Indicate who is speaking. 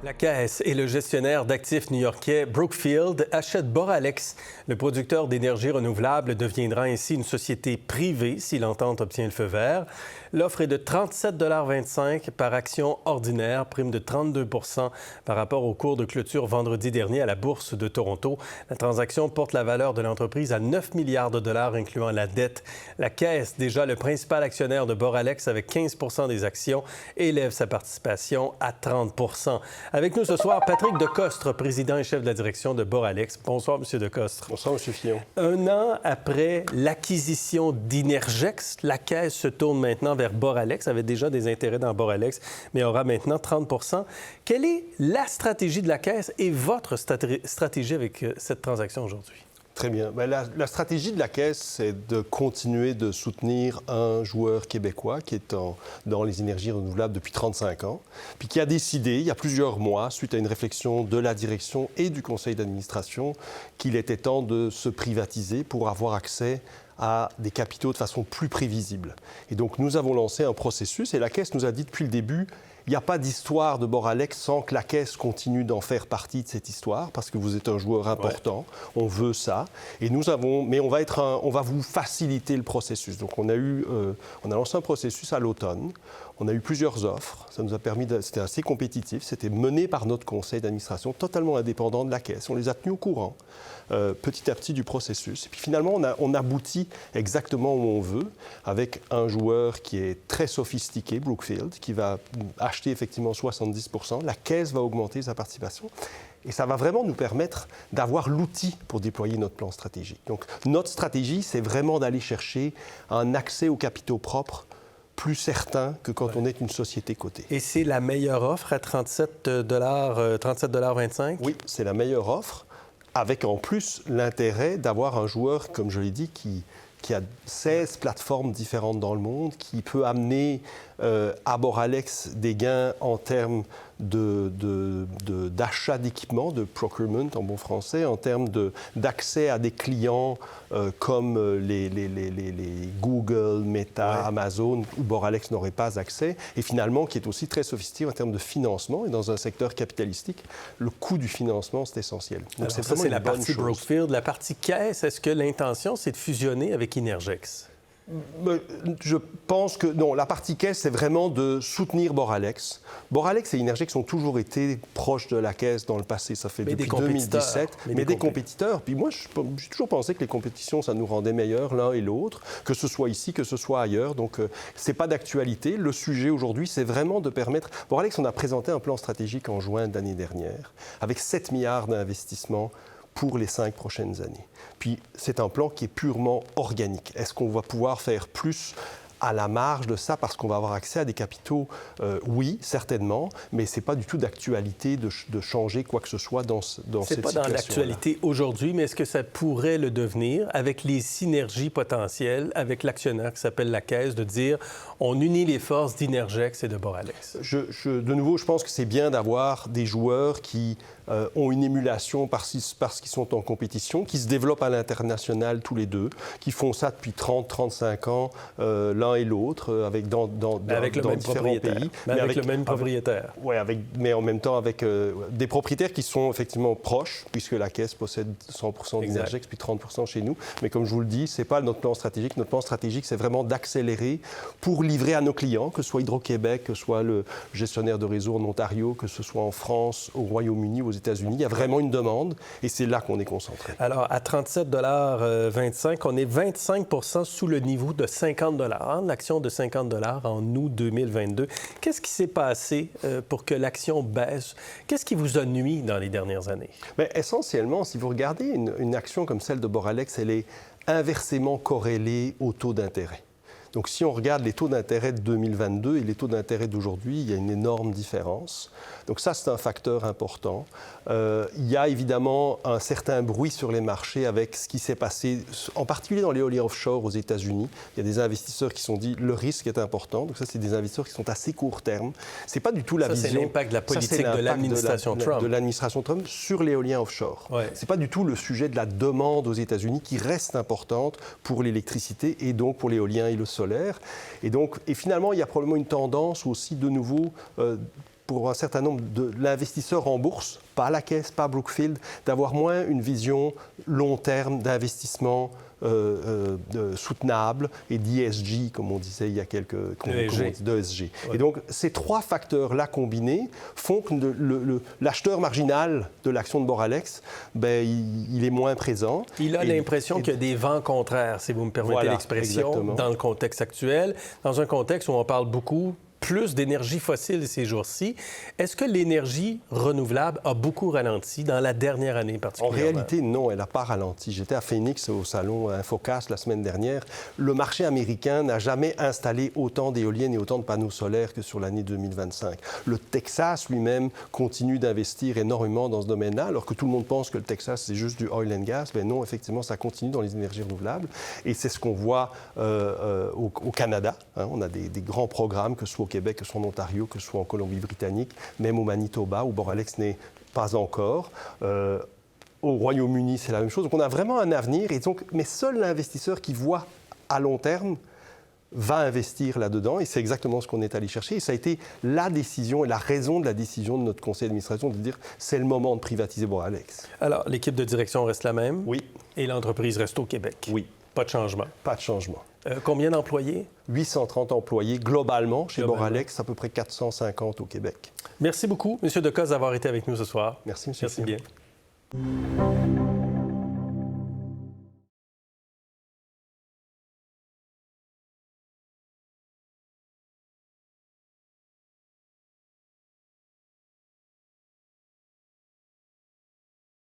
Speaker 1: La Caisse et le gestionnaire d'actifs new-yorkais Brookfield achètent Boralex. Le producteur d'énergie renouvelable deviendra ainsi une société privée si l'entente obtient le feu vert. L'offre est de 37,25 $ par action ordinaire, prime de 32 % par rapport au cours de clôture vendredi dernier à la Bourse de Toronto. La transaction porte la valeur de l'entreprise à 9 milliards de dollars, incluant la dette. La Caisse, déjà le principal actionnaire de Boralex avec 15 % des actions, élève sa participation à 30 %. Avec nous ce soir, Patrick Decostre, président et chef de la direction de Boralex. Bonsoir, M. Decostre.
Speaker 2: Bonsoir, M. Fillon.
Speaker 1: Un an après l'acquisition d'Inergex, la Caisse se tourne maintenant vers Boralex, avait déjà des intérêts dans Boralex, mais aura maintenant 30 %. Quelle est la stratégie de la Caisse et votre stratégie avec cette transaction aujourd'hui?
Speaker 2: Très bien. La stratégie de la Caisse, c'est de continuer de soutenir un joueur québécois qui est dans les énergies renouvelables depuis 35 ans, puis qui a décidé, il y a plusieurs mois, suite à une réflexion de la direction et du conseil d'administration, qu'il était temps de se privatiser pour avoir accès à des capitaux de façon plus prévisible. Et donc, nous avons lancé un processus et la Caisse nous a dit depuis le début, il n'y a pas d'histoire de Boralex sans que la Caisse continue d'en faire partie de cette histoire, parce que vous êtes un joueur important, on veut ça. Et mais on va vous faciliter le processus. Donc on a lancé un processus à l'automne, on a eu plusieurs offres, ça nous a permis, c'était assez compétitif, c'était mené par notre conseil d'administration, totalement indépendant de la Caisse. On les a tenus au courant petit à petit du processus. Et puis finalement, on aboutit exactement où on veut, avec un joueur qui est très sophistiqué, Brookfield, qui va acheter effectivement 70 %. La Caisse va augmenter sa participation. Et ça va vraiment nous permettre d'avoir l'outil pour déployer notre plan stratégique. Donc, notre stratégie, c'est vraiment d'aller chercher un accès aux capitaux propres plus certain que quand on est une société cotée.
Speaker 1: Et c'est la meilleure offre à 37,25 $?
Speaker 2: Oui, c'est la meilleure offre, avec en plus l'intérêt d'avoir un joueur, comme je l'ai dit, qui a 16 plateformes différentes dans le monde, qui peut amener à Boralex des gains en termes d'achat d'équipements, de procurement en bon français, en termes d'accès à des clients comme les Google, Meta, Amazon, où Boralex n'aurait pas accès, et finalement qui est aussi très sophistiqué en termes de financement. Et dans un secteur capitalistique, le coût du financement, c'est essentiel.
Speaker 1: Donc c'est la partie Brookfield. La partie Caisse, est-ce que l'intention, c'est de fusionner avec Inergex?
Speaker 2: Je pense que non. La partie Caisse, c'est vraiment de soutenir Boralex. Boralex et Inergex ont toujours été proches de la Caisse dans le passé. Ça fait depuis 2017. Mais des compétiteurs. Puis moi, j'ai toujours pensé que les compétitions, ça nous rendait meilleurs l'un et l'autre, que ce soit ici, que ce soit ailleurs. Donc, c'est pas d'actualité. Le sujet aujourd'hui, c'est vraiment de permettre... Boralex, on a présenté un plan stratégique en juin de l'année dernière, avec 7 milliards d'investissements pour les 5 prochaines années. Puis, c'est un plan qui est purement organique. Est-ce qu'on va pouvoir faire plus à la marge de ça parce qu'on va avoir accès à des capitaux? Oui, certainement, mais ce n'est pas du tout d'actualité de changer quoi que ce soit dans cette situation-là.
Speaker 1: Ce n'est pas dans l'actualité aujourd'hui, mais est-ce que ça pourrait le devenir avec les synergies potentielles avec l'actionnaire qui s'appelle la Caisse, de dire on unit les forces d'Inergex et de Boralex?
Speaker 2: De nouveau, je pense que c'est bien d'avoir des joueurs qui ont une émulation parce qu'ils sont en compétition, qui se développent à l'international tous les deux, qui font ça depuis 30-35 ans, l'un et l'autre, avec dans différents pays.
Speaker 1: Mais avec le même propriétaire.
Speaker 2: Oui, mais en même temps avec des propriétaires qui sont effectivement proches, puisque la Caisse possède 100 % d'Inergex, puis 30 % chez nous. Mais comme je vous le dis, ce n'est pas notre plan stratégique. Notre plan stratégique, c'est vraiment d'accélérer pour livrer à nos clients, que ce soit Hydro-Québec, que ce soit le gestionnaire de réseau en Ontario, que ce soit en France, au Royaume-Uni, aux États-Unis. Il y a vraiment une demande et c'est là qu'on est concentré.
Speaker 1: Alors, à 37,25 $, on est 25 % sous le niveau de 50 $, l'action de 50 $ en août 2022. Qu'est-ce qui s'est passé pour que l'action baisse? Qu'est-ce qui vous a nui dans les dernières années?
Speaker 2: Bien, essentiellement, si vous regardez une action comme celle de Boralex, elle est inversement corrélée au taux d'intérêt. Donc, si on regarde les taux d'intérêt de 2022 et les taux d'intérêt d'aujourd'hui, il y a une énorme différence. Donc ça, c'est un facteur important. Il y a évidemment un certain bruit sur les marchés avec ce qui s'est passé, en particulier dans l'éolien offshore aux États-Unis. Il y a des investisseurs qui se sont dit le risque est important. Donc ça, c'est des investisseurs qui sont assez court terme. C'est pas du tout la vision.
Speaker 1: Ça, c'est l'impact de la politique de l'administration Trump.
Speaker 2: De l'administration Trump sur l'éolien offshore. Ouais. C'est pas du tout le sujet de la demande aux États-Unis qui reste importante pour l'électricité et donc pour l'éolien et le solaire. Et finalement, il y a probablement une tendance aussi de nouveau pour un certain nombre de l'investisseur en bourse, pas la Caisse, pas Brookfield, d'avoir moins une vision long terme d'investissement soutenable et d'ESG, comme on disait il y a d'ESG. Ouais. Et donc, ces trois facteurs-là combinés font que l'acheteur marginal de l'action de Boralex, ben, il est moins présent.
Speaker 1: Il a l'impression qu'il y a des vents contraires, si vous me permettez l'expression, dans le contexte actuel, dans un contexte où on parle beaucoup plus d'énergie fossile ces jours-ci. Est-ce que l'énergie renouvelable a beaucoup ralenti dans la dernière année particulièrement?
Speaker 2: En réalité, non, elle n'a pas ralenti. J'étais à Phoenix au salon Infocast la semaine dernière. Le marché américain n'a jamais installé autant d'éoliennes et autant de panneaux solaires que sur l'année 2025. Le Texas lui-même continue d'investir énormément dans ce domaine-là, alors que tout le monde pense que le Texas, c'est juste du oil and gas. Mais non, effectivement, ça continue dans les énergies renouvelables. Et c'est ce qu'on voit au Canada. Hein. On a des grands programmes, que ce soit au Québec, que ce soit en Ontario, que ce soit en Colombie-Britannique, même au Manitoba, où Boralex n'est pas encore. Au Royaume-Uni, c'est la même chose. Donc, on a vraiment un avenir. Et donc, mais seul l'investisseur qui voit à long terme va investir là-dedans. Et c'est exactement ce qu'on est allé chercher. Et ça a été la décision et la raison de la décision de notre conseil d'administration de dire c'est le moment de privatiser Boralex.
Speaker 1: Alors, l'équipe de direction reste la même?
Speaker 2: Oui.
Speaker 1: Et l'entreprise reste au Québec?
Speaker 2: Oui.
Speaker 1: Pas de changement?
Speaker 2: Pas de changement.
Speaker 1: Combien d'employés?
Speaker 2: 830 employés globalement chez Boralex, à peu près 450 au Québec.
Speaker 1: Merci beaucoup, M. Decostre, d'avoir été avec nous ce soir.
Speaker 2: Merci, M.
Speaker 1: Merci bien.